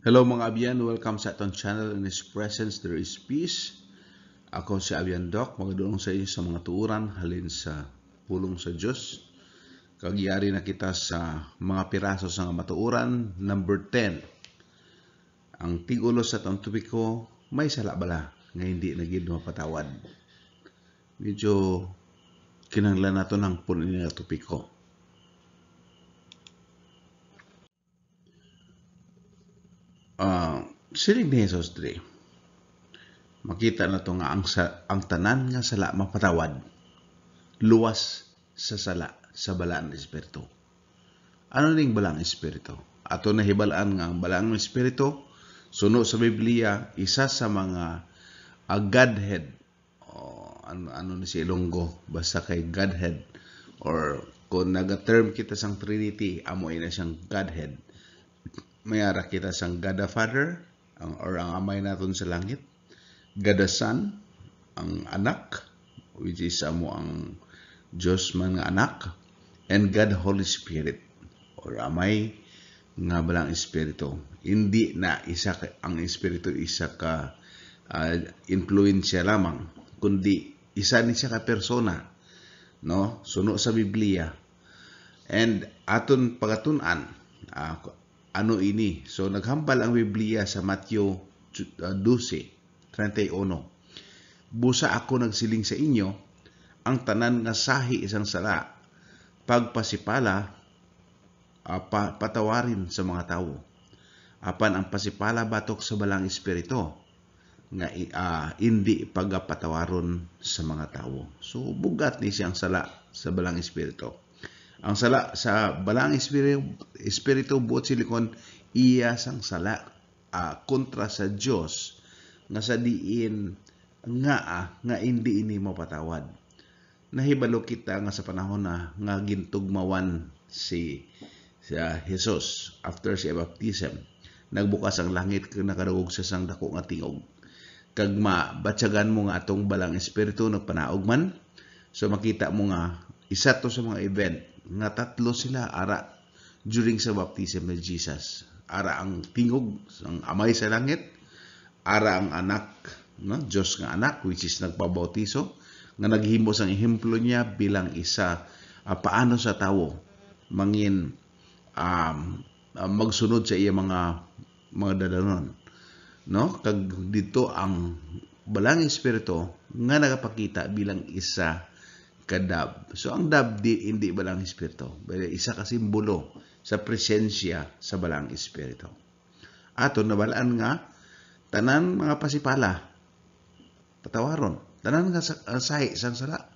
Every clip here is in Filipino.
Hello mga Abian, welcome sa atong channel. In His presence there is peace. Ako si Abian Doc, magdulong sa iyo sa mga tuuran halin sa pulong sa Diyos. Kagyari na kita sa mga piraso sa matuuran. Number 10. Ang tigulo sa atong topiko, may sala bala nga hindi nagid mapatawad. Medyo kinahanglan nato ng punin nga topiko. Siling ni Jesus diri. Makita na to nga ang tanan nga sala mapatawad. Luwas sa sala sa balaan ng Espiritu. Ano ning balang Espiritu? Ato nahibalaan nga ang balang Espiritu suno sa Biblia isa sa mga Godhead ano ni si Ilonggo basta kay Godhead or kung naga-term kita sang Trinity amo ina siyang Godhead. Mayara kita sang God the Father or ang amay naton sa langit, God the Son ang anak which is amo ang Diyos man nga anak, and God Holy Spirit or amay nga balang Espiritu. Hindi na isa ang Espiritu isa ka influensya lamang, kundi isa ni siya ka persona, no? Suno sa Biblia. And aton pagatun-an ano ini. So naghambal ang Biblia sa Matthew 12:31. Busa ako nagsiling sa inyo, ang tanan nga sahi isang sala, pagpasipala, patawarin sa mga tao. Apan ang pasipala batok sa balang Espiritu, nga hindi pagpatawaron sa mga tao. So bugat ni siyang sala sa balang Espiritu. Ang sala sa balang Espiritu buot silikon iya sang sala kontra sa Dios nga sa diin nga hindi ini mapatawad. Nahibalo kita nga sa panahon na nga gintugmawan si Jesus after siya baptism. Nagbukas ang langit kag nakadugog sa sang dako nga tingog. Kag mabatsagan mo nga atong balang Espiritu nagpanaog man. So makita mo nga isa to sa mga event nga tatlo sila ara during sa baptism ni Jesus. Ara ang tingog ang amay sa langit, ara ang anak, no? Diyos nga anak which is nagpabautiso nga naghimo sang ehemplo niya bilang isa paano sa tawo mangin magsunod sa iya mga dadanon, no? Kag dito ang balang Espiritu nga nagapakita bilang isa kadab. So ang dab hindi balang Espiritu, isa ka simbolo sa presensya sa balang Espiritu. Ato nabalaan nga tanan mga pasipala patawaron, tanan nga sahi sang sala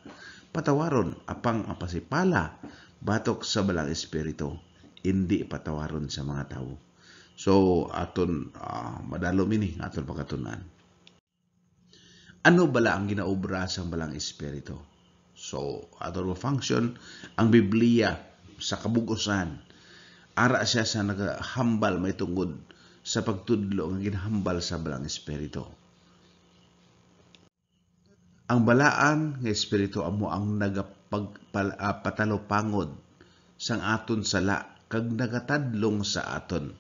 patawaron, apang ang pasipala batok sa balang Espiritu hindi patawaron sa mga tao. So aton madalom ini aton pagkatunan. Ano bala ang ginaobra sa balang Espiritu? So, aton function ang Biblia sa kabugusan. Ara siya sa nagahambal may tungod sa pagtudlo nga ginahambal sa balang Espiritu. Ang balaan nga Espiritu amo ang nagapagpatalopangod sang aton sala kag nagatadlong sa aton.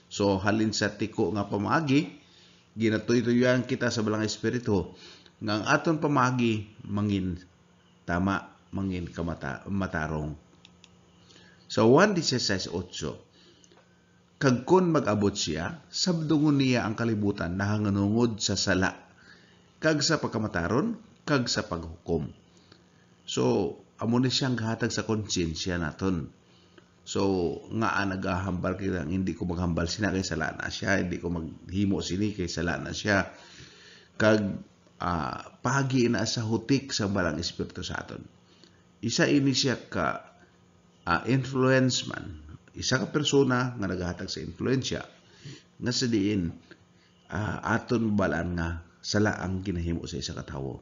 So halin sa tiko nga pamaagi, ginatuy-tuyan kita sa balang Espiritu nga ang aton pamaagi mangin tama, mangin matarong. So 1:16:8, kag kun mag-abot siya, sabdungon niya ang kalibutan nahanganungod sa sala, kag sa pagkamataron, kag sa paghukom. So amo ni siyang gahatag sa konsyensya naton. So nga nagahambal kita hindi ko maghambal sina kay sala na siya, hindi ko maghimo sini kay sala na siya. Kag pagi na sa hutik sa balang Espiritu sa aton. Isa ini siya ka influence man, isa ka persona nga nagahatag sa influensya nga sa diin aton balaan nga sala ang ginahimo sa isa ka tawo.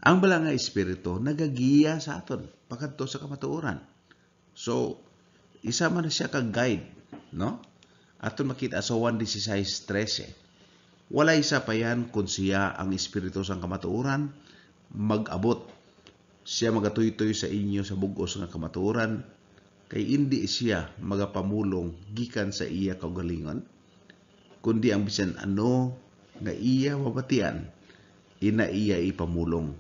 Ang balang nga Espiritu nagagiya sa aton pagkadto sa kamatuoran. So isa man siya ka guide, no? Aton makita sa 1:16-13. Wala isa pa yan kung siya ang Espiritu sang kamatuoran mag-abot. Siya magatuy-tuy sa inyo sa bugos nga kamatuoran kay hindi siya magapamulong gikan sa iya kaugalingon, kundi ang bisan ano nga iya mabatian, ina iya ipamulong.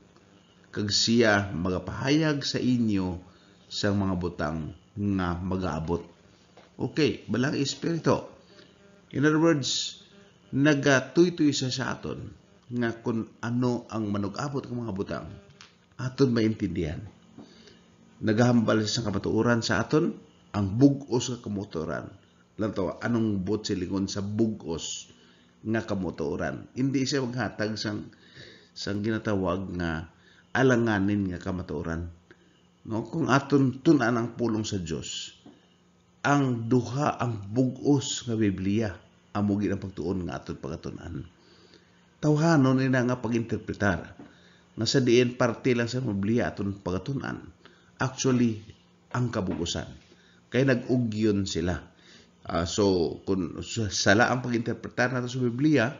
Kag siya magapahayag sa inyo sa mga butang nga magaabot. Okay, balang espiritu. In other words, nagatuy-tuy sa aton nga kung ano ang manug-abot ng mga butang, aton maintindihan. Nagahambal sa kamatuoran sa aton, ang bugos nga kamatuoran. Lantaw, anong bot silingon sa bugos nga kamatuoran? Hindi siya maghatag sang ginatawag nga alanganin nga kamatuoran. No? Kung aton tunan ang pulong sa Dios, ang duha ang bugos nga Biblia amo gid ang pagtuon nga aton pagatunan. Tawhanon ina nga paginterpretar nga sa diin parte lang sa Biblia aton pagatunan. Actually, ang kabugusan. Kaya nag-ugyon sila. So, kung sala ang paginterpretar nato sa Biblia,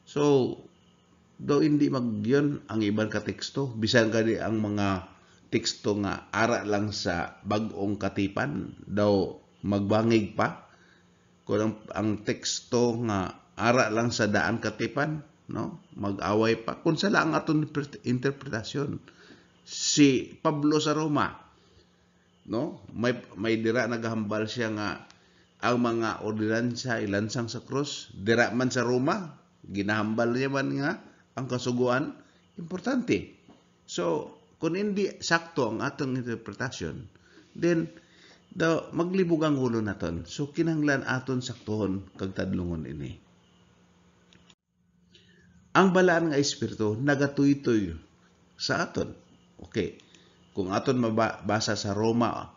so, daw hindi magyon ang ibang kateksto. Bisan ka ang mga teksto nga ara lang sa bag-ong katipan, daw magbangig pa. Kung ang teksto nga ara lang sa daan katipan, no, mag-away pa. Kung sala ang aton interpretasyon. Si Pablo sa Roma, no, may dira nagahambal siya nga ang mga ordinansya ilansang sa krus, dira man sa Roma, ginahambal niya man nga ang kasuguan, importante. So, kung hindi sakto ang atong interpretasyon, then maglibog ang ulo naton. So, kinahanglan aton saktohon kag tadlungon ini. Ang balaan nga espiritu nagatuytoy sa aton. Okay. Kung aton mabasa sa Roma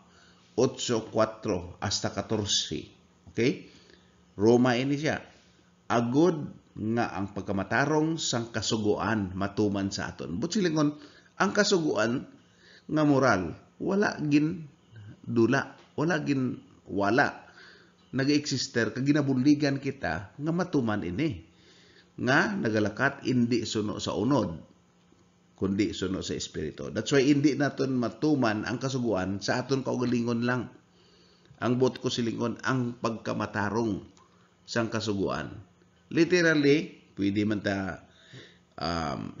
8:4 hasta 14. Okay? Roma ini siya. Agud nga ang pagkamatarong sang kasuguan matuman sa aton. But silingon, ang kasuguan nga moral, wala gin dula, wala. Nag-eksister, kag ginabuligan kita nga matuman ini. Nga nagalakat hindi suno sa unod, kundi suno sa espiritu. That's why hindi naton matuman ang kasuguan sa aton kaugalingon lang. Ang bot ko silingon ang pagkamatarong sang kasuguan. Literally, pwede man ta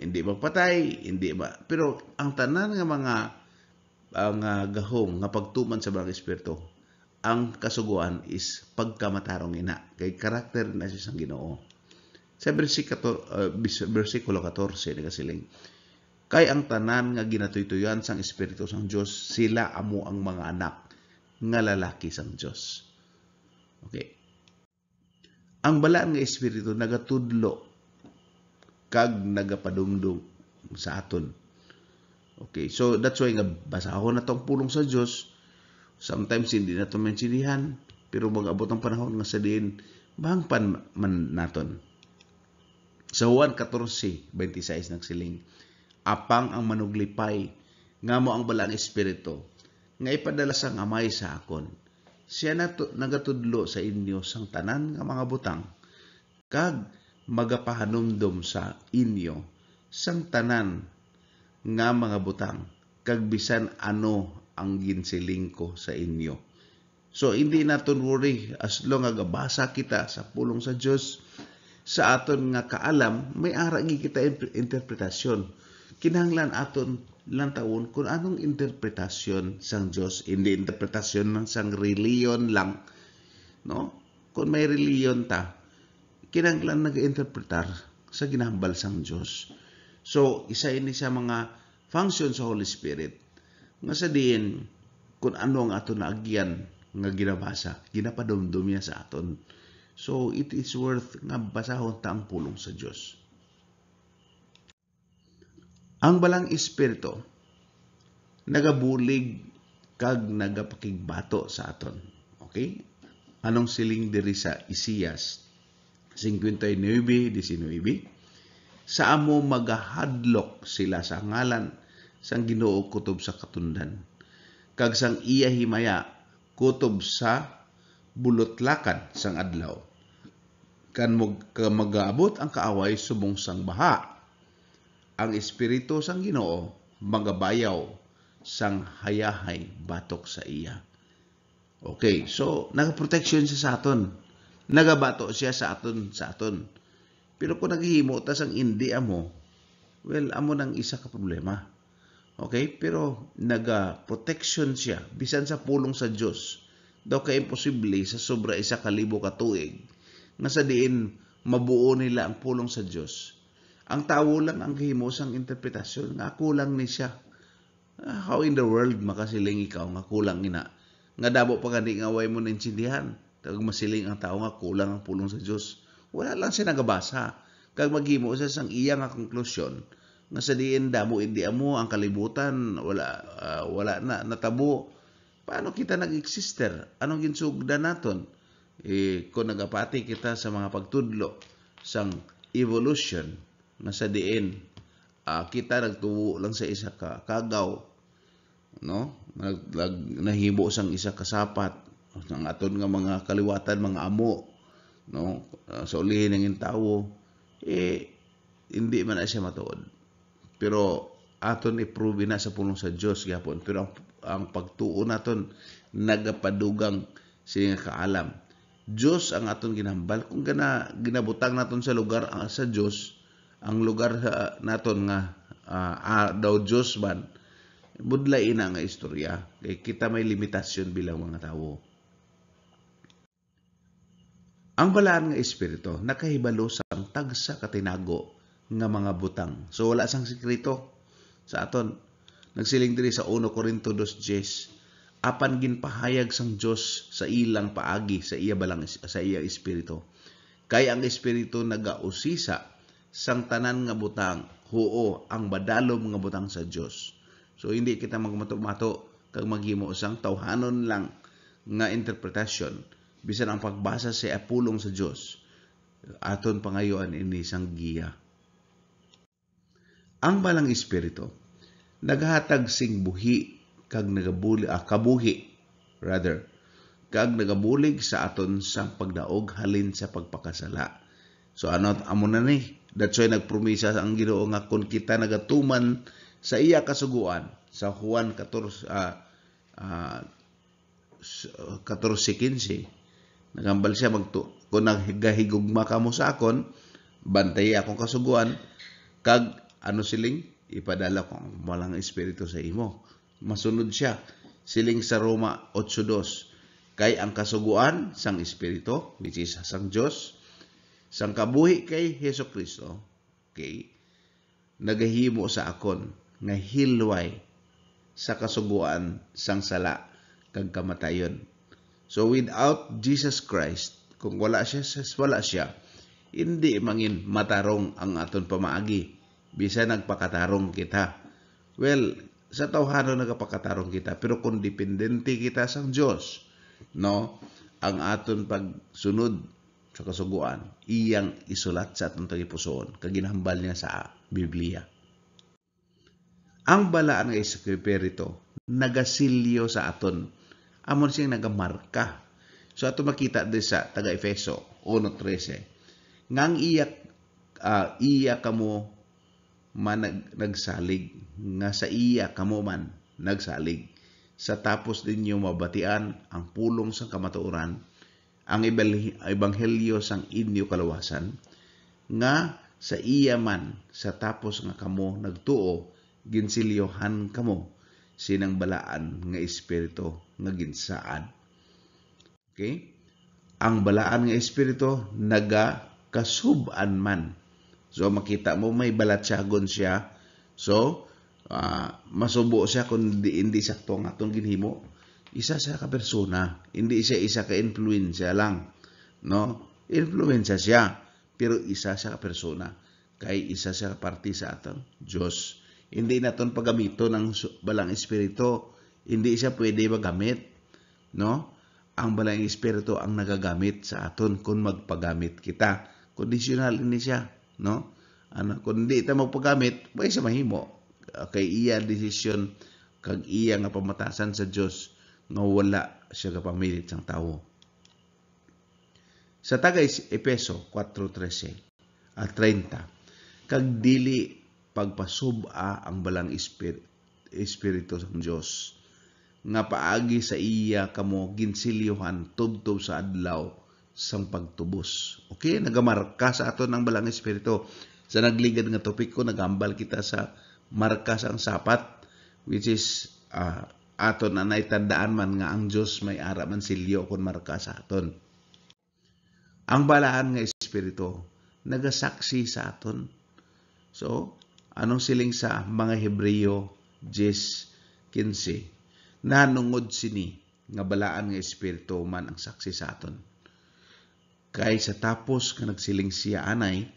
hindi magpatay, hindi ba. Pero ang tanan nga mga gahom nga pagtuman sa mga espiritu, ang kasuguan is pagkamatarong ina. Kay karakter na siya sang Ginoo. Sa versikulo 14 ni kasiling, kay ang tanan nga ginatuytuyan sang Espiritu sang Dios, sila amo ang mga anak nga lalaki sang Dios. Okay. Ang balaan nga Espiritu nagatudlo kag nagapadumdum sa aton. Okay, so that's why nga basahon na tong pulong sa Dios. Sometimes hindi na ito maintindihan, pero mag-abot ang panahon nga sa diin, bangpan man naton. Sa Juan 14:26 nagsiling, apang ang manuglipay nga mo ang balang espiritu nga ipadala sang amay sa akon, siya nagatudlo sa inyo sang tanan nga mga butang kag magapahanumdum sa inyo sang tanan nga mga butang kag bisan ano ang ginsiling ko sa inyo. So hindi naton worry as long nga gabasa kita sa pulong sa Dios, sa aton nga kaalam may ara kita interpretasyon. Kinahanglan aton lang taon kung anong interpretasyon sang Dios, hindi interpretasyon ng sang reliyon lang, no? Kung may reliyon ta, kinahanglan nag-interpretar sa ginahambal sang Dios. So isa ini sa mga function sa Holy Spirit nga sa diin kung ano ang aton naagyan nga ginabasa, ginapadumdum niya sa aton. So it is worth nga basahon ta ang pulong sa Dios. Ang balang espiritu nagabulig kag nagapakigbato sa aton. Okay? Anong siling diri sa Isaias 59:19? Sa amo magahadlok sila sa ngalan sang Ginoo kutob sa katundan. Kag sang iya himaya kutob sa bulotlakan sang adlaw. Kan magaabot ang kaaway subong sang baha. Ang espiritu sang Ginoo magabayaw sang hayahay batok sa iya. Okay, so nagaproteksyon siya sa aton. Nagabato siya sa aton. Pero kung naghihimo tas ang hindi amo, well, amo nang isa ka problema. Okay? Pero naga-protection siya bisan sa pulong sa Dios. Daw ka imposible sa sobra 1,000 ka tuig nga sa diin mabuo nila ang pulong sa Dios. Ang tawo lang ang gihimosang interpretasyon nga kulang ni siya. How in the world makasiling ikaw nga kulang ina? Nga dabo pa gani nga way mo naintindihan. Kag masiling ang tao nga kulang ang pulong sa Dios. Wala lang siya nagabasa. Kag maghimo sa sang iya nga konklusyon nga sa diin damo hindi amo ang kalibutan wala na natabo. Paano kita nag-exister? Anong ginsugdan naton? Kung nagapati kita sa mga pagtudlo sang evolution nga sa diin kita nagtuwo lang sa isa ka kagaw, no? Nahimo sang isa ka sapat ang aton nga mga kaliwatan, mga amo, no? Sa ulihin ng tawo hindi man na siya matuod. Pero aton i-prove na sa pulong sa Dios gyapon. Pero ang pagtuo naton nagapadugang siya kaalam. Dios ang aton ginhambal kung ginabutang naton sa lugar sa Dios, ang lugar naton nga daw Dios man budlay ina nga istorya kay kita may limitasyon bilang mga tawo. Ang balaan nga espiritu nakahibalo sa ang tagsa katinago nga mga butang. So wala sang sekreto sa aton. Nagsiling diri sa 1 Corinto 2:10, apan ginpahayag sang Dios sa ilang paagi sa iya espiritu. Kay ang espiritu nagausisa sang tanan nga butang, huo ang badalom nga butang sa Dios. So hindi kita magmato-mato kag maghimo sang tawhanon lang nga interpretasyon bisan ang pagbasa sa pulong sa Dios. Aton pangayoan ini sang giya. Ang balang espiritu naghatag sing buhi kag kag nagabulig sa aton sang pagdaog halin sa pagpakasala. So amo na ni, that's why nagpromisa ang Ginoo nga kung kita nagatuman sa iya kasuguan sa Juan 14:15, nagambal siya kung naghigugma ka mo sa akon, bantay akong kasuguan, kag siling ipadala ko ang malang espiritu sa imo. Masunod siya siling sa Roma 8:2, kay ang kasuguan sang espiritu which is sang Dios, sang kabuhi kay Hesus Kristo, okay, nagahimo sa akon nga hilway sa kasuguan sang sala kag kamatayon. So without Jesus Christ, kung wala siya, hindi mangin matarong ang aton pamaagi. Bisa nagpakatarong kita. Well, sa tawhano nagpakatarong kita, pero kung dependente kita sa Dios, no, ang aton pagsunod sa kasuguan, iyang isulat sa atong tagipusoon, kaginahambal niya sa Biblia. Ang balaan nga espiritu nagasilyo sa aton, amon siyang nagamarka. So ato makita din sa taga Efeso 1:13, ngang iya kamo man nagsalig, nga sa iya kamo man nagsalig, sa tapos ninyo mabatian ang pulong sa kamatuoran, ang ebanghelyo sang inyo kalawasan, nga sa iya man sa tapos nga kamo nagtuo, ginsilyohan kamo sinang balaan nga espiritu nga ginsaad. Okay? Ang balaan nga espiritu nagakasuban man. So makita mo may balatsyagon siya. So masubo siya kung hindi sakto ang atong ginhimo. Isa siya ka persona, hindi siya isa ka influensya lang, no? Influensya siya, pero isa siya ka persona. Kay isa siya ka parte sa atong Dios. Hindi naton pagamito ng balang espiritu, hindi siya pwede magamit, no? Ang balang espiritu ang nagagamit sa aton kung magpagamit kita. Conditional ini siya, no? Kung di ta magpagamit, may siya mahimo. Kay iya desisyon kag iya nga pamatasan sa Dios nga wala siya kapamilit sang tawo. Sa tagay Efeso 4:13 at 30, kag dili pagpasuba ang balang espiritu sang Dios, nga paagi sa iya kamo ginsilyohan tubtob sa adlaw sang pagtubos. Okay, nagamarka sa aton ang balang espiritu. Sa nagligad nga topik ko, nagambal kita sa marka sang sapat, which is aton na naitandaan man nga ang Diyos may ara man silyo kung marka sa aton. Ang balaan nga espiritu nagasaksi sa aton. So, anong siling sa mga Hebreyo 10:15? Nanungod sini nga balaan nga espiritu man ang saksi sa aton. Kay sa tapos ka nagsiling siya anay,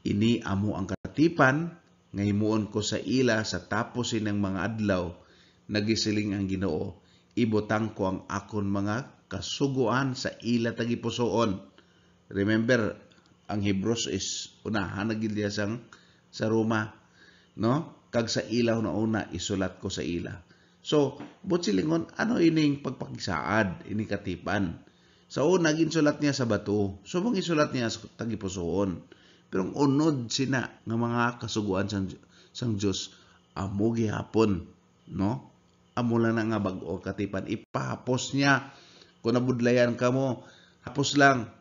ini amo ang katipan nga himuon ko sa ila sa tapos ining mga adlaw, nagisiling ang Ginoo, ibutang ko ang akon mga kasuguan sa ila tagipusoon. Remember, ang Hebrews is unahan na gilya sa Roma, no? Kag sa ilaw na una isulat ko sa ila. So, butsilingon, ano ining pagpakisaad, ini katipan? Sa una, ginsulat niya sa bato. So, mong isulat niya sa tagipusoon. Pero ang unod sina nga mga kasuguan sang Diyos, amo gihapon, no? Amo lang na nga bag-o katipan. Ipahapos niya. Kung nabudlayan ka mo, hapos lang.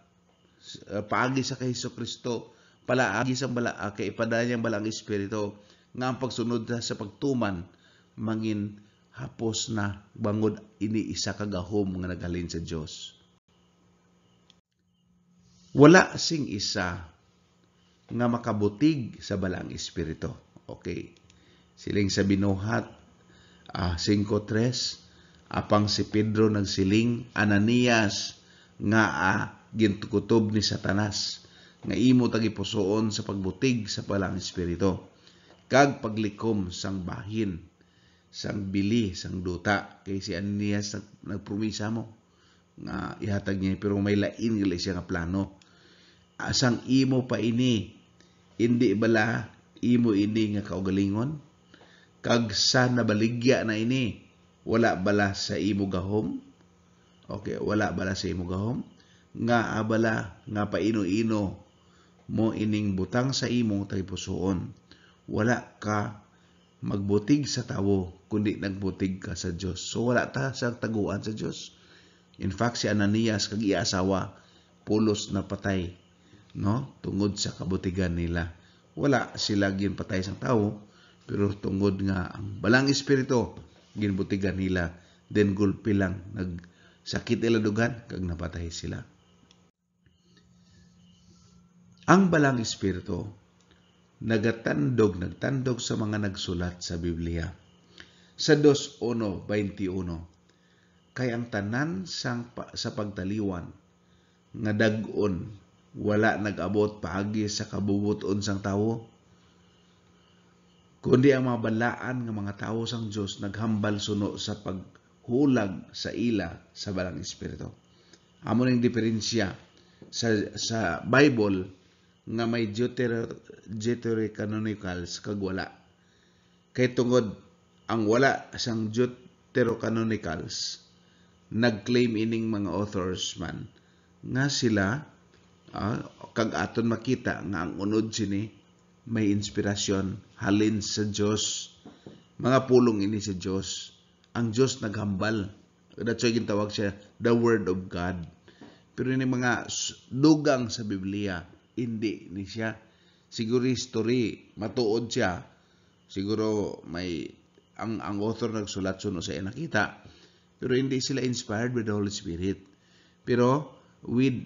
Paagi sa kay Jesucristo. Palaagi sa kay ipadanyang balang espiritu. Nga ang pagsunod sa pagtuman, mangin hapos na bangod ini isa kagahom nga naghalin sa Diyos. Wala sing isa nga makabutig sa balang espiritu. Okay. Siling sa binuhat 5:3, apang si Pedro nagsiling, Ananias nga gintukutob ni Satanas nga imo tagipusoon sa pagbutig sa balang espiritu kag paglikom sang bahin, sang bili, sang duta. Kay si Ananias nagpromisa mo nga ihatag niya, pero may lain gali siya nga plano. Asang imo pa ini, hindi bala imo ini nga kaugalingon? Kag sa nabaligya na ini, wala bala sa imo gahom? Okay, wala bala sa imo gahom? Nga abala, nga paino-ino mo ining butang sa imo tagipusoon. Wala ka magbutig sa tawo, kundi nagbutig ka sa Diyos. So wala ta sa taguan sa Diyos. In fact, si Ananias kag iya-asawa, pulos na patay, no? Tungod sa kabutigan nila. Wala sila ginpatay sang tawo, pero tungod nga ang balang espiritu ginbutigan nila, then gulpi lang nagsakit ila dugan kag napatay sila. Ang balang espiritu nagtandog sa mga nagsulat sa Biblia. Sa 2:1-21, kay ang tanan sa pagtaliwan nga dag-on wala nag-abot paagi sa kabubuton sang tawo, kundi ang mga balaan nga mga tawo sang Dios naghambal suno sa paghulag sa ila sa balang espiritu. Amo ning diferensya sa Bible nga may Deuterocanonicals kag wala. Kay tungod ang wala sang Deuterocanonicals, nag-claim ining mga authors man nga sila kag aton makita nga ang unod sini may inspirasyon halin sa Dios. Mga pulong ini sa Dios. Ang Dios naghambal. That's why gintawag siya the Word of God. Pero ini mga dugang sa Biblia, hindi ni siya. Siguro history, matuod siya. Siguro may ang author nagsulat suno sa nakita. Pero hindi sila inspired by the Holy Spirit. Pero with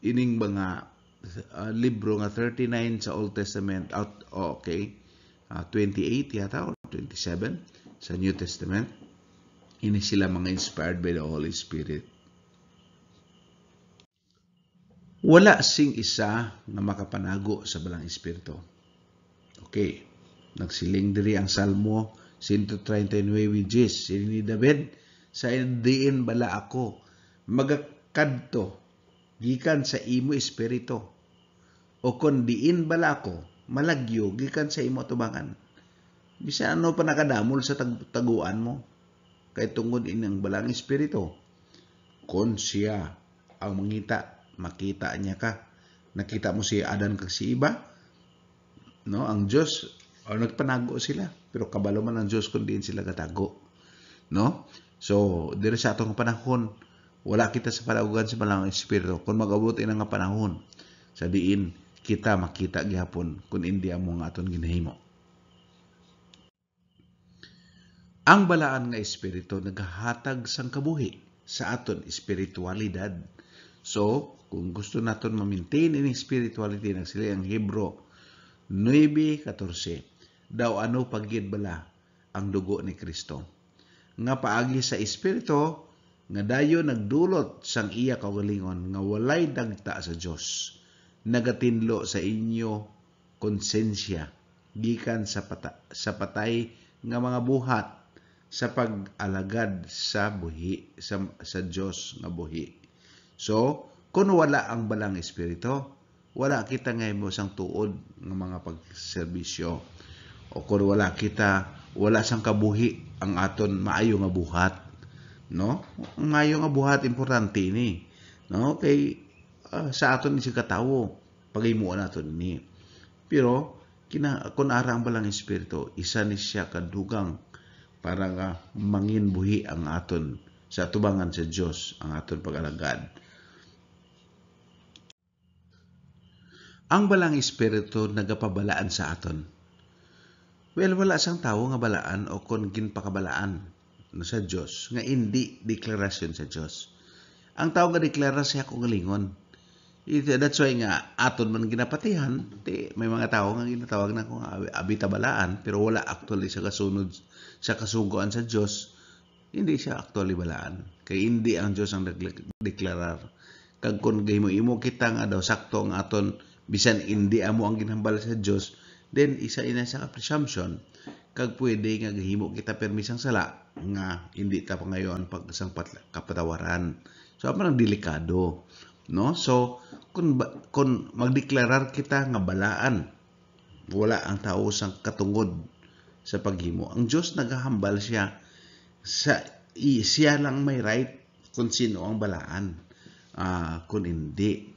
ining mga libro nga 39 sa Old Testament, 28 yata or 27 sa New Testament, ini sila mga inspired by the Holy Spirit. Wala sing isa nga makapanago sa balang espiritu. Okay, nagsiling diri ang Salmo 139:10, sini ni David, sa diin bala ako magakadto gikan sa imo espiritu, o kon diin bala ko malagyo gikan sa imo tubangan. Bisan ano pa nakadamol sa taguan mo, kay tungod ining balang espiritu, kon siya ang mangita, makita niya ka. Nakita mo si Adan kag si Iba, no? Ang Dios nagpanago sila, pero kabalo man ang Dios kun diin sila katago. no? So diri sa atong panahon wala kita sa palaugan sa balang espiritu kung mag-abot ina nga panahon sa diin kita makita gihapon kung hindi amo nga aton ginahimo. Ang balaan nga espiritu nagahatag sang kabuhi sa aton espiritualidad. So, kung gusto naton ma-maintain ini spirituality nagsili ang Hebro 9:14 daw ano pagyud bala ang dugo ni Kristo nga paagi sa espiritu nga dayon nagdulot sang iya kaugalingon nga walay dagta sa Dios nagatinlo sa inyo konsensya gikan sa patay nga mga buhat sa pag-alagad sa buhi sa Dios nga buhi. So, kung wala ang balang espiritu, wala kita ngaymo sang tuod ng mga pagserbisyo. O kung wala sang kabuhi ang aton maayo nga buhat. No? Ang maayo nga buhat, importante ni. No? Kay sa aton ni katawo, paghimuan naton ni. Pero, kung ara ang balang espiritu, isa ni siya kadugang para nga manginbuhi ang aton sa tubangan sa Dios ang aton pag-alagad. Ang balang espiritu nagapabalaan sa aton. Well, wala sang tawo nga balaan o kon ginpakabalaan no sa Dios nga hindi deklarasyon sa Dios. Ang tawo nga deklara siya kung galingon. That's why nga aton man ginapatihan, may mga tawo nga ginatawag na kung abita balaan pero wala actually sa kasunod sa kasugoan sa Dios, hindi siya actually balaan. Kay hindi ang Dios ang deklarar. Kag kun gahimo-imo kita nga daw sakto ang aton bisan hindi amo ang ginhambal sa Dios, then isa ina sa presumption kag pwede nga gahimo kita permisang sala nga hindi ta pangayon pag isang kapatawaran. So amo nang delikado, no? So kun magdeklarar kita nga balaan, wala ang tao sang katungod sa paghimo. Ang Dios nagahambal siya siya lang may right kung sino ang balaan. Kung hindi.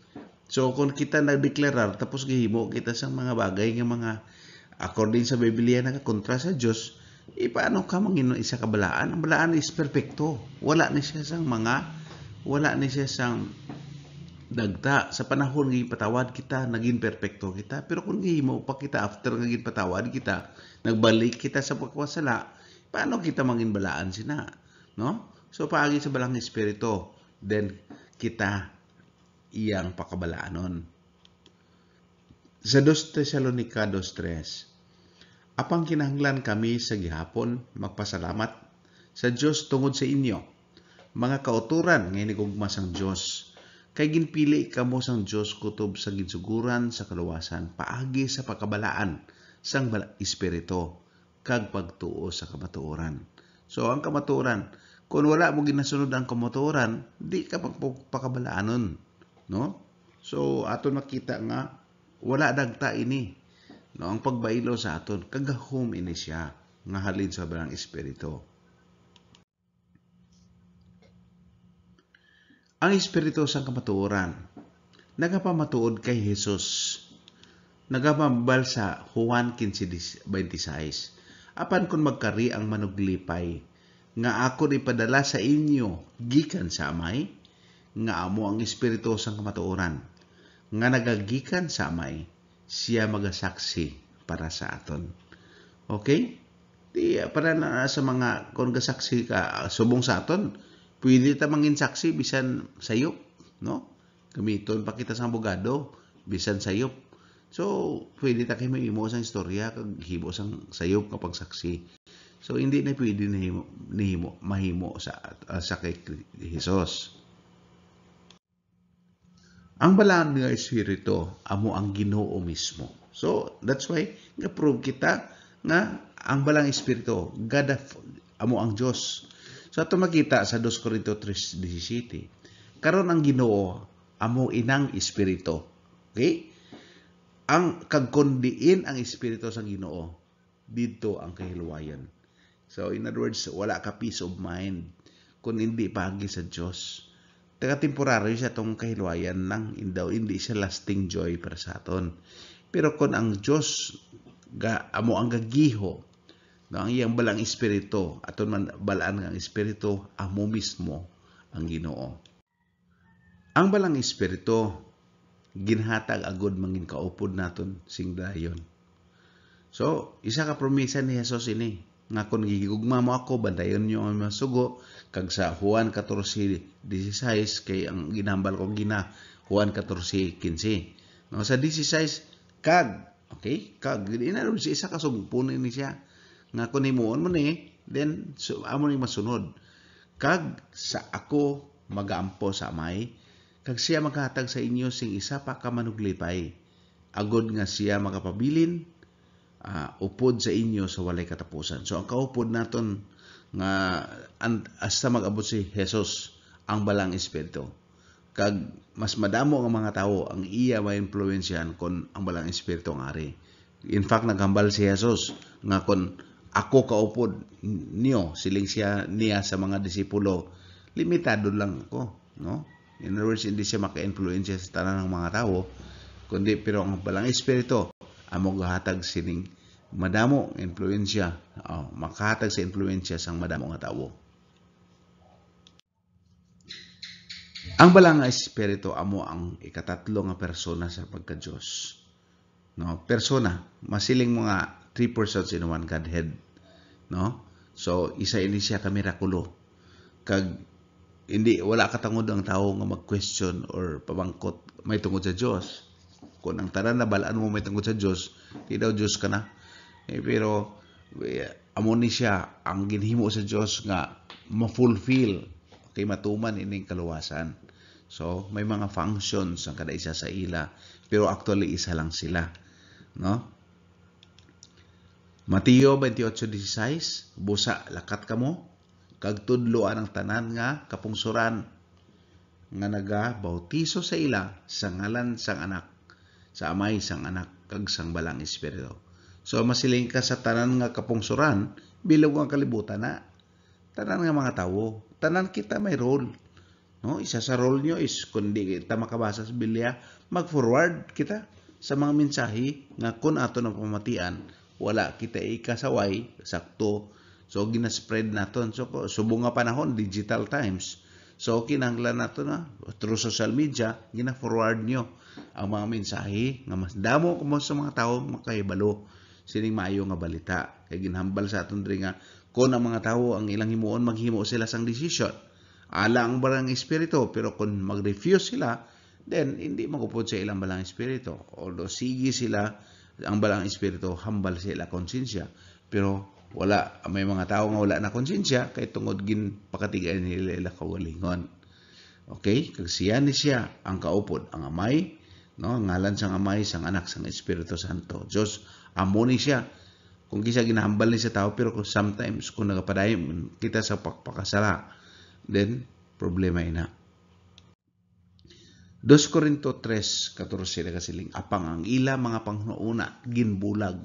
So kung kita nagdeklarar tapos gihimo kita sa mga bagay nga mga according sa Biblia na kontra sa Dios, paano ka mangino isa ka balaan? Ang balaan is perfecto. Wala ni siya sang dagta sa panahon nga patawad kita naging perfecto kita, pero kung gihimo pa kita after nga patawad kita nagbalik kita sa pagkawasala, paano kita mangin balaan sina, no? So paagi sa balang espiritu, then kita iyang pakabalaanon. Sa 2 Tesalonica 2:3, apang kinahanglan kami sa gihapon magpasalamat sa Dios tungod sa inyo, mga kauturan nga hinigugma sang Dios. Kay ginpili kamo sang Dios kutob sa ginsuguran sa kaluwasan paagi sa pagkabalaan sang espiritu kag pagtuo sa kamatuoran. So ang kamatuoran, kung wala mo ginasunod ang kamatuoran, di ka pakabalaanon, no? So aton makita nga wala dagta ini, no? Ang pagbailo sa aton kagahom ini siya nga halin sa balang espiritu. Ang espiritu sang kamatuoran nagapamatuod kay Jesus. Nagapambal sa Juan 15:26. Apan kung magkari ang manuglipay nga ako ipadala sa inyo gikan sa Amay, nga amo ang espiritu sang kamatuoran nga nagagikan sa Amay, siya magasaksi para sa aton. Okay? Para na sa mga kung gasaksi ka subong sa aton, pwede ta mangin saksi bisan sayop, no? Gamiton pa kita sa abogado bisan sayop. So, pwede ta kay mahimo sang istorya kag hibo sang sayop kapag saksi. So, hindi na pwede mahimo sa kay Jesus. Ang balaan nga espiritu amo ang Ginoo mismo. So, that's why nga-prove kita nga ang balang espiritu amo ang Dios. So ato makita sa 2 Corinto 3:17. Karon ang Ginoo amo inang espiritu. Okay? Ang kagkondiin ang espiritu sa Ginoo, dito ang kahiluwayan. So in other words, wala ka peace of mind kung hindi paagi sa Dios. Taga-temporaryo siya tong kahiluwayan lang, hindi siya lasting joy para sa aton. Pero kung ang Dios amo ang gagiho No, ang iyang balang espiritu, aton man balaan nga espiritu, amo mismo ang Ginoo. Ang balang espiritu ginhatag agud mangin kaupod naton sing dayon. So, isa ka promesa ni Jesus ini nga kung gigugma mo ako, bantayon niyo ang mga sugo, kag sa Juan 14:16 kay ang ginambal ko gina Juan 14:15. No, sa 16 kag, okay? Kag inaron si isa ka sugpunin ni siya nga kung himuon mo ni, then amo ni masunod. Kag sa ako magaampo sa Amay, kag siya maghatag sa inyo sing isa pa ka manuglipay, agod nga siya makapabilin upod sa inyo sa walay katapusan. So ang kaupod naton nga hasta mag-abot si Jesus ang balang espiritu. Kag mas madamo ang mga tao ang iya ma-influensyahan kon ang balang espiritu ang ari. In fact, naghambal si Jesus nga kon ako kaupod niyo, siling niya sa mga disipulo, limitado lang ako, no? In other words, hindi siya maka-influensya sa tanan ng mga tao, kundi pero ang balang espiritu amo gahatag sining madamo influensya, makahatag sa influensya sang madamo nga tawo. Ang balang espiritu amo ang ikatatlo nga persona sa pagka-Dios. No, persona, masiling mga 3 persons in one Godhead, no? So isa ini siya ka mirakulo. Kag hindi wala katangod ang tao nga mag-question or pabangkot may tungod sa Dios. Kung ang tanan na balaan mo may tungod sa Dios, di daw Dios ka na. Pero amo ni siya ang ginhimo sa Dios nga ma-fulfill kay matuman ining kaluwasan. So may mga functions ang kada isa sa ila, pero actually isa lang sila, no? Mateo 28:16, busa lakat kamo kag tudloan ang tanan nga kapungsuran nga nagabautiso sa ila sa ngalan sang anak, sa Amay sang anak kag sang balang espiritu. So masiling ka sa tanan nga kapungsuran, bilog ang kalibutan na. Tanan nga mga tawo, tanan kita may role. No, isa sa role nyo is kung di kita makabasa sa Biblia, mag-forward kita sa mga mensahe nga kung ato ng pamatian, wala kita ikasaway, sakto. So ginaspread naton. So subong nga panahon, digital times. So kinahanglan nato na through social media, gina-forward nyo ang mga mensahe nga mas damo kumo sa mga tao makahibalo sining maayo nga balita. Kay ginhambal sa aton diri nga kung ang mga tao ang ilang himuon, maghimo sila sang decision. Ala ang balang espiritu, pero kung mag-refuse sila, then hindi magupod sa ilang balang espiritu. Although sige sila ang balang espiritu, hambal sila konsensya. Pero wala, may mga tao nga wala na konsensya, kay tungod gin pakatigan nila kawalingon. Okay? Kag siya ni siya ang kaupod, ang Amay, no? Ngalan sang Amay, sang anak, sang Espiritu Santo. Diyos, amo ni siya. Kung kisa ginahambal ni sa tao, pero sometimes kung nagapadayim kita sa pakasala, then problema ina. 2 Corinto 3:14 kasiling, apang ang ila mga panghunauna ginbulag.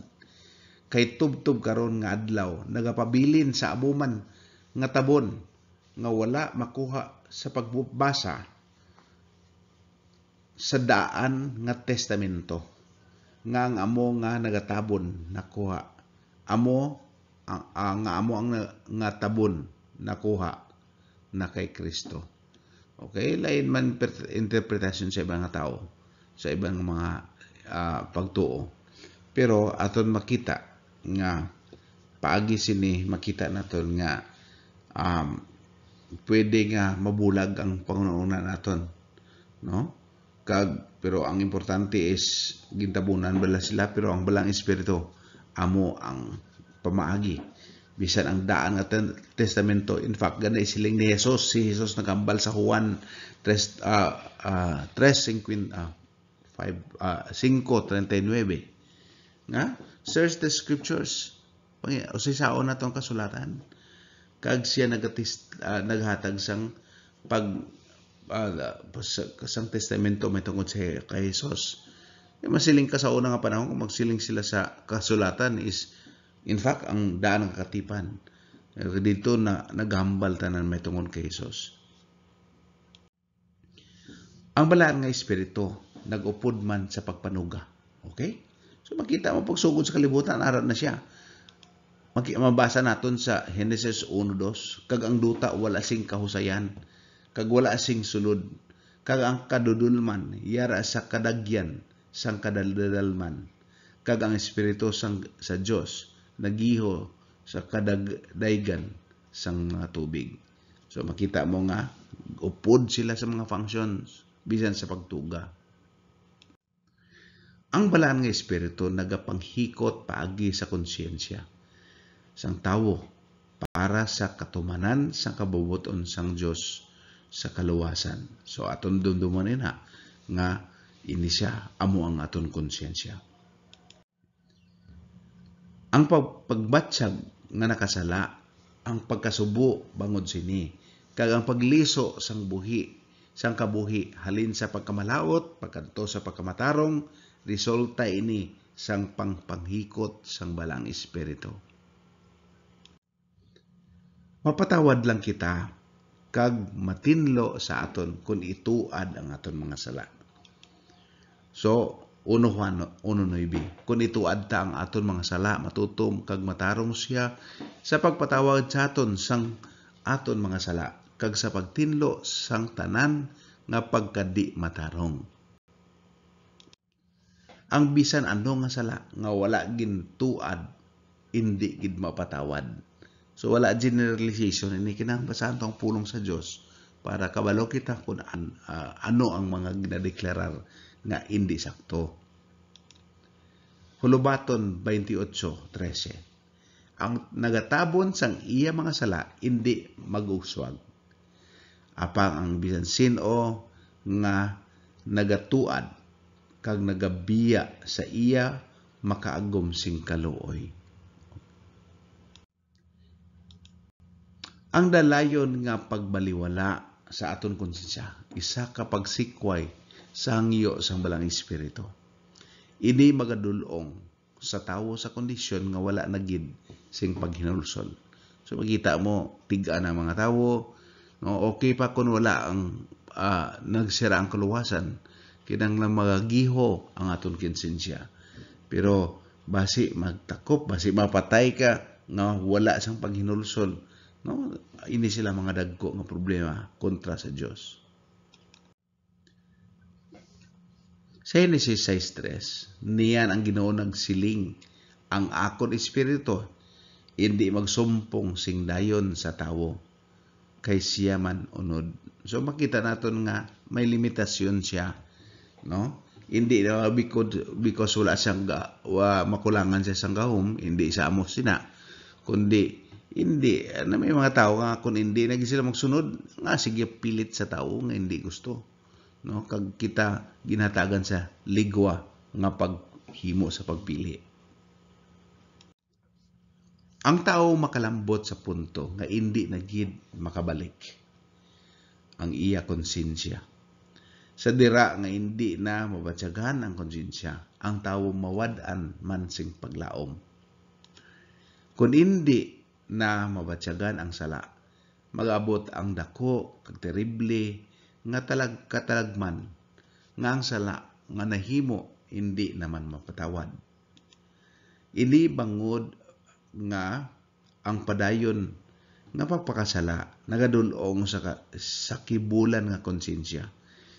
Kay tubtub karon nga adlaw, nagapabilin sa abuman nga tabon, nga wala makuha sa pagbasa sa daan nga testamento, nga ang amo nga nagatabon nakuha. Amo ang nga tabon nakuha na kay Kristo. Okay, lain man interpretasyon sa ibang tao, sa ibang mga pagtuo. Pero aton makita nga paagi sini makita naton nga pwede nga mabulag ang pangunauna naton, no? Pero ang importante is gintabunan bala sila, pero ang balang espiritu amo ang pamaagi. Bisan ang daan nga testamento, in fact ganda isiling ni Jesus, si Jesus nagambal sa Juan 5:39 nga search the scriptures, usisaon na tong kasulatan, kag siya naghatag sang sang testamento may tungod sa kay Jesus. Masiling ka sa una nga panahon, kung magsiling sila sa kasulatan is in fact ang daan ng katipan. Dito na naghambal tanan may tungod kay Jesus. Ang balaan nga espiritu nagupod man sa pagpanuga. Okay? So makita mo pagsugod sa kalibutan, aral na siya. Mabasa naton sa Genesis 1:2, kag ang duta wala sing kahusayan, kag wala sing sulod, kag ang kadudulman yara sa kadagyan sang kadaldalman, kag ang espiritu sa Dios nagiho sa kadagdaygan sang mga tubig. So makita mo nga upod sila sa mga functions bisan sa pagtuga. Ang balaan nga espiritu nagapanghikot paagi sa konsyensya sang tawo para sa katumanan sang kabubuton sang Dios sa kaluwasan. So aton dumduman na nga ini siya amo ang aton konsyensya. Ang pagbatsyag nga nakasala, ang pagkasubo bangod sini, kag ang pagliso sang kabuhi halin sa pagkamalaot pagkanto sa pagkamatarong, resulta ini sang panghikot sang balang espiritu. Mapatawad lang kita kag matinlo sa aton kung ituad ang aton mga sala. So 1 Juan 1:9, kung ituad ta ang aton mga sala, matutom kag matarong siya sa pagpatawad sa aton sang aton mga sala, kag sa pagtinlo sang tanan nga pagkadi matarong. Ang bisan ano nga sala nga wala gin tuad, hindi gid mapatawad. So wala generalization, ini kinahanglan tong pulong sa Dios para kabalo kita kung ano ang mga ginadeklarar nga hindi sakto. Hulubaton 28:13. Ang nagatabon sang iya mga sala hindi maguswag. Apang ang bisan sino nga nagatuad kag nagabiya sa iya makaagom sing kaluoy. Ang dalayon nga pagbaliwala sa aton konsensya, isa ka pagsikway sa hangyo sang balang espiritu. Ini magadulong sa tawo sa kondisyon nga wala na gid sing paghinulsol. So makita mo tiga na mga tawo, no, okay pa kung wala ang nagsira ang kaluwasan, kinahanglan magagiho ang aton konsensya. Pero basi magtakop, basi mapatay ka nga wala sang paghinulsol, no, ini sila mga dagko nga problema kontra sa Dios. Sa Genesis 6:3, niyan ang Ginoo nagsiling, ang akon espiritu hindi magsumpong sing dayon sa tawo kay siya man unod. So makita naton nga may limitasyon siya, no? Hindi na because wala siyang makulangan siya sang gahom, hindi sa amo sina, kundi hindi may mga tao nga kung hindi na sila magsunod nga sige pilit sa tao nga hindi gusto, no, kag kita ginhatagan sa ligwa nga paghimo sa pagpili. Ang tao makalambot sa punto nga hindi na gid makabalik ang iya konsensya. Sa dira nga hindi na mabatyagan ang konsensya, ang tao mawad-an man sing paglaom. Kung hindi na mabatyagan ang sala, magabot ang dako kag terrible nga katalagman nga ang sala nga nahimo hindi naman mapatawad. Ini bangod nga ang padayon nga pagpakasala nagadulong sa kibulan nga konsensya,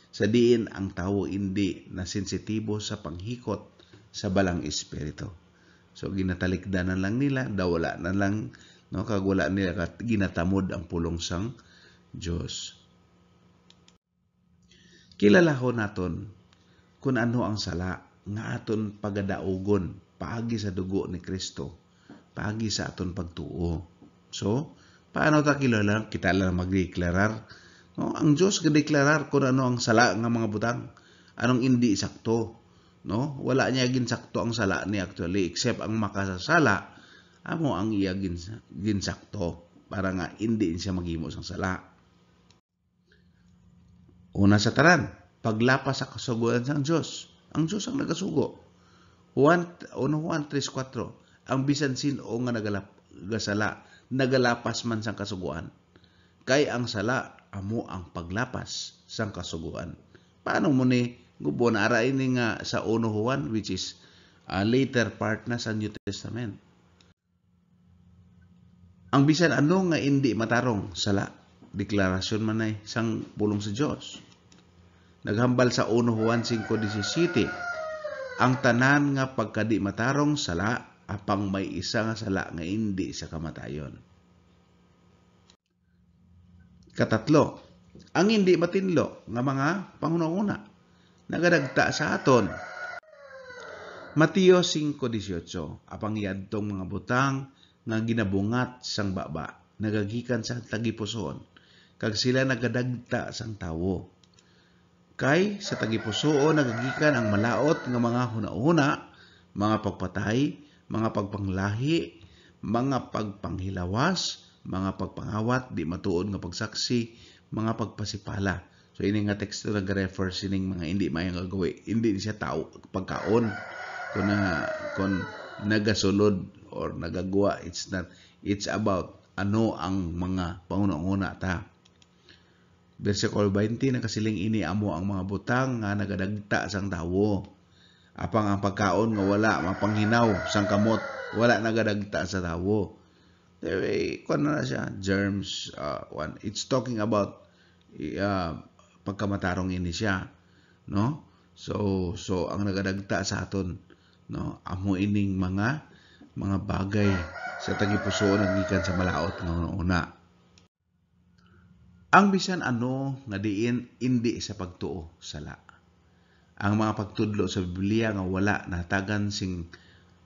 sa diin ang tawo hindi na sensitibo sa panghikot sa balang espiritu. So ginatalikdanan lang nila, dawala na lang, no, kag wala nila ginatamod ang pulong sang Dios. Kilalahon naton kung ano ang sala nga aton pagadaugon paagi sa dugo ni Kristo, paagi sa aton pagtuo. So paano ta kilala? Kita lang magdeklarar, no? Ang Dios gadeklarar kung ano ang sala nga mga butang, anong hindi sakto, no? Wala niya ginsakto ang sala ni actually, except ang makasasala amo ang iya ginsakto para nga hindi siya maghimo sang sala. Una sa tanan, paglapas sa kasuguan sang Dios. Ang Dios ang nagasugo. 1 Juan 3:4, ang bisan sino nga nagasala, nagalapas man sang kasuguan. Kay ang sala amo ang paglapas sang kasuguan. Paano mo ni gubo na ara ini nga sa 1 Juan, which is later part na sa New Testament. Ang bisan ano nga hindi matarong sala, deklarasyon man ay sang pulong sa Dios. Naghambal sa 1 Juan 5:17, ang tanan nga pagkadi matarong sala, apang may isa nga sala nga hindi sa kamatayon. Katatlo, ang hindi matinlo nga mga panghuna-una nagadagta sa aton. Mateo 5:18, apang yadtong mga butang nga ginabungat sang baba nagagikan sa tagipusoon, kag sila nagadagta sang tawo. Kay sa tagipusoon nagagikan ang malaot nga mga hunahuna, mga pagpatay, mga pagpanglahi, mga pagpanghilawas, mga pagpangawat, di matuod nga pagsaksi, mga pagpasipala. So ini nga teksto nag-refer sining mga hindi mayang gagawi. Hindi siya tao pagkaon kung nagasulod or nagagawa. It's about ano ang mga panguna-una ta. Versikulo 20, nakasiling ini amo ang mga butang nga nagadagta sang tawo. Apang ang pagkaon nga wala mapanghinaw sang kamot, wala nagadagta sa tawo. Kung na siya, germs, it's talking about pagkamatarong ini siya, no? So ang nagadagta sa aton, no, amo ining mga bagay sa tagipusoon nagikan sa malaot nga una. Ang bisan ano nga diin hindi sa pagtuo sala. Ang mga pagtudlo sa Biblia nga wala natagan sing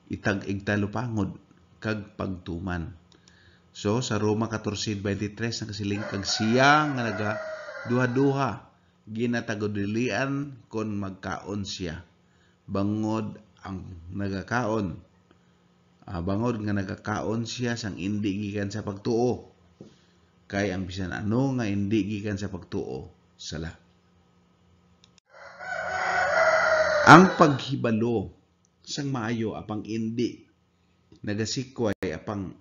itag-igtalupangod kag pagtuman. So sa Roma 14:23 nakasiling kag siya nga naga duha-duha ginatagudilian kon magkaon siya. Bangod ang nagakaon. Bangod nga nagakaon siya sang indi gikan sa pagtuo. Kay ang bisan ano nga hindi gikan sa pagtuo sala. Ang paghibalo sang maayo apang indi nagasikway apang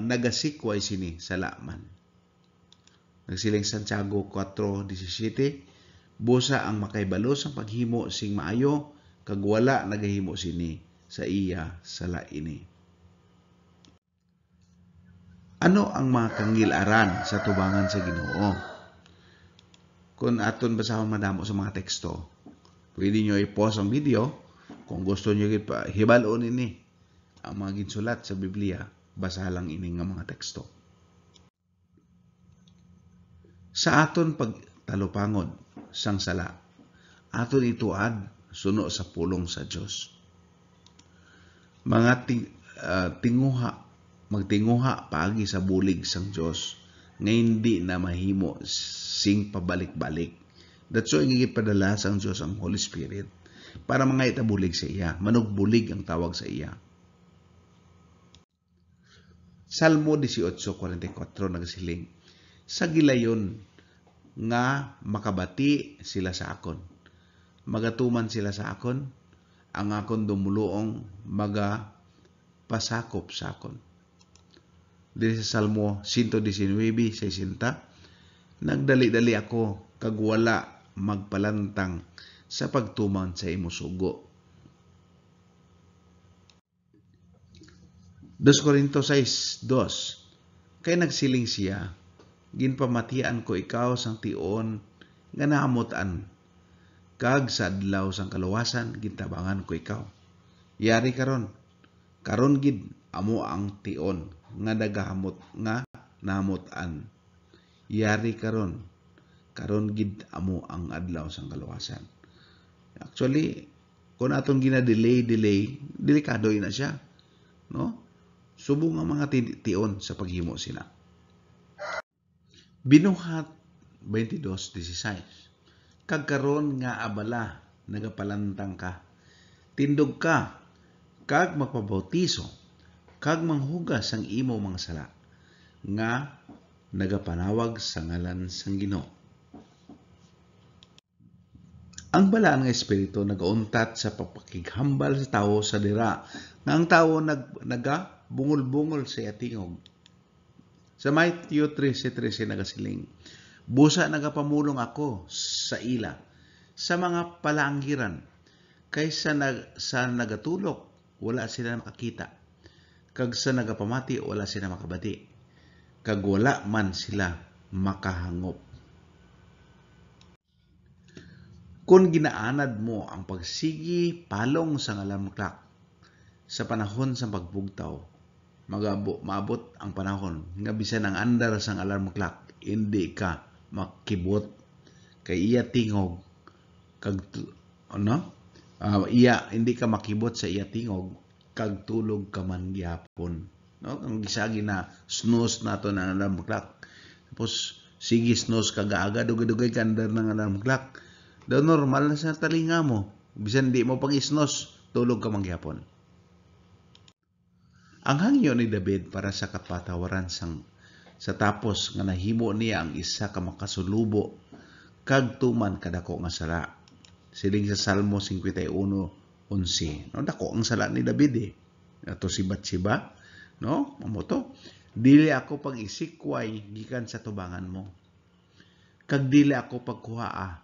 nagasikway sini sala man. Nagsiling Santiago 4:17, busa ang makaibalo sang paghimo sing maayo kag wala nagahimo sini sa iya sala ini. Ano ang mga kangilaran sa tubangan sa Ginoo? Kung aton basahon madamo sa mga teksto, pwede nyo i-pause ang video kung gusto nyo hibaloon ini ang mga ginsulat sa Biblia, basa lang ini nga mga teksto. Sa aton pagtalupangod sang sala, aton ituad suno sa pulong sa Dios. Mga magtinguha paagi sa bulig sang Dios nga hindi na mahimo sing pabalik-balik. That's why gipadala sang Dios ang Holy Spirit para mga itabulig sa iya, manugbulig ang tawag sa iya. Salmo 18:44 nagsiling, sa gilayon nga makabati sila sa akon, magatuman sila sa akon, ang akon dumuluong magapasakop sa akon. Dili sa Salmo 119:60, nagdali-dali ako kag wala magpalantang sa pagtuman sa imo sugo. 2 Corintios 6:2, kay nagsiling siya, ginpamatian ko ikaw sang tion nga naamutan, kag sa adlaw sang kaluwasan gintabangan ko ikaw. Yari karon gid amo ang tion nga nagahamot nga namutan. Yari karon gid amo ang adlaw sang kaluwasan. Actually, kung atong gina-delay, delikado ina siya, no? Subo nga mga tion sa paghimo sila. Binuhat 22:16, kag karon nga abala nagapalantang ka, tindog ka kag magpabautiso kag manghugas sang imo mga sala nga nagapanawag sa ngalan sang Ginoo. Ang balaan nga espiritu nagauntat sa pagpakighambal sa tawo sa dira nga ang tawo nagabungol-bungol sa tingog. Sa Matthew 13:13 nagasiling, busa nagapamulong ako sa ila sa mga palaanggiran, kaysa sa nagatulok wala sila makakita, kag sa nagapamati wala sila makabati, kag wala man sila makahangop. Kung ginaanad mo ang pagsigi palong sa alarm clock sa panahon sa pagbugtaw, maabot ang panahon nga bisan ang andar sang alarm clock hindi ka makibot kay iya tingog kag hindi ka makibot sa iya tingog kag tulog ka man gyapon, no? Ang gisagi na snooze nato na alarm clock, tapos sige snooze kag aga dugay-dugay ka andar ng alarm clock, daw normal na sa talinga mo, bisan di mo pang snooze tulog ka man gyapon. Ang hangyo ni David para sa kapatawaran sa tapos nga nahimo niya ang isa ka makasulubo kag tuman kadako nga sala. Siling sa Salmo 51:11. No, dako ang sala ni David Ato si Bathsheba, no? Mamoto. Dili ako pag-isikway gikan sa tubangan mo. Kag dili ako pagkuhaa.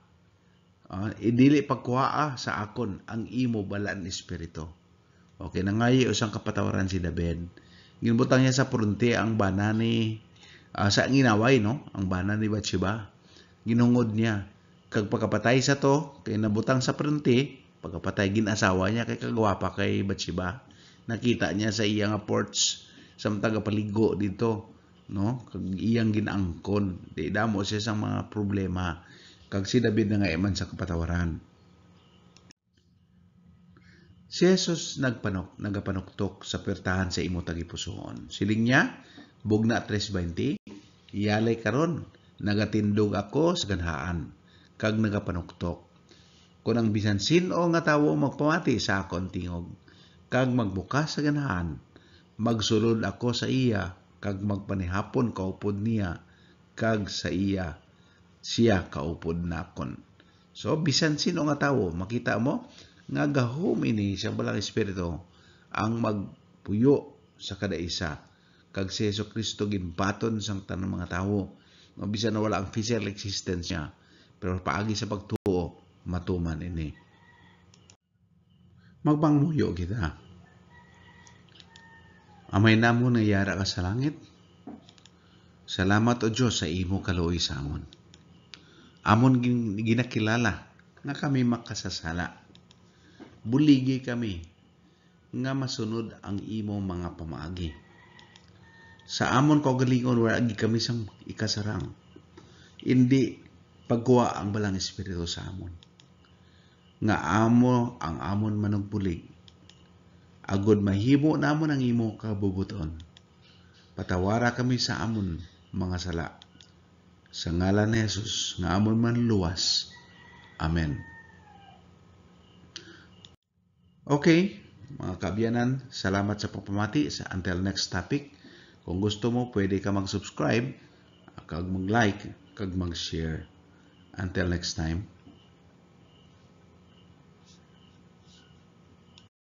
Dili pagkuhaa sa akon ang imo balaan espiritu. Okay, nangayo usang kapatawaran si David. Ginbutang niya sa prunti ang bana ni sa ginaway, no? Ang bana ni Bathsheba. Ginungod niya. Kag pagkapatay sa to, kay nabutang sa prunti, pagkapatay ginasawa niya kay kagwapa kay Bathsheba. Nakita niya sa iyang porch samtang paligo dito, no? Kag iyang ginangkon. Di damo siya sa mga problema. Kag si David na nga man sa kapatawaran. Si Jesus nagapanuktok sa pertahan sa imo tagipusoon. Siling niya, Bugna 3:20, iyalay karon, nagatindog ako sa ganhaan, kag nagapanuktok. Kung ang bisan sino nga tawo magpamati sa akon tingog, kag magbukas sa ganhaan, magsulod ako sa iya, kag magpanihapon kaupod niya, kag sa iya, siya kaupod nakon. So, bisan sino nga tawo, makita mo, nga gahom ini sa balang espiritu ang magpuyo sa kada isa, kag si Jesucristo ginbaton sang tanang mga tawo nga bisan na wala ang physical existence niya, pero paagi sa pagtuo matuman ini. Magpangmuyo kita. Amay namo nayara ka sa langit, salamat o Diyos sa imo kaluoy sa amon. Amon ginakilala nga kami makasasala. Buligi kami nga masunod ang imo mga pamaagi. Sa amon kaugalingon wala agi kami sang ikasarang. Hindi pagkuha ang balang espiritu sa amon. Nga amo ang amon manugbulig. Agod mahimo namon ang imo kabubuton. Patawara kami sa amon mga sala. Sa ngalan ni Jesus nga amon manluwas. Amen. Okay, mga kaabyanan, salamat sa pagpamati. Until next topic, kung gusto mo, pwede ka mag-subscribe, kag mag-like, kag mag-share. Until next time.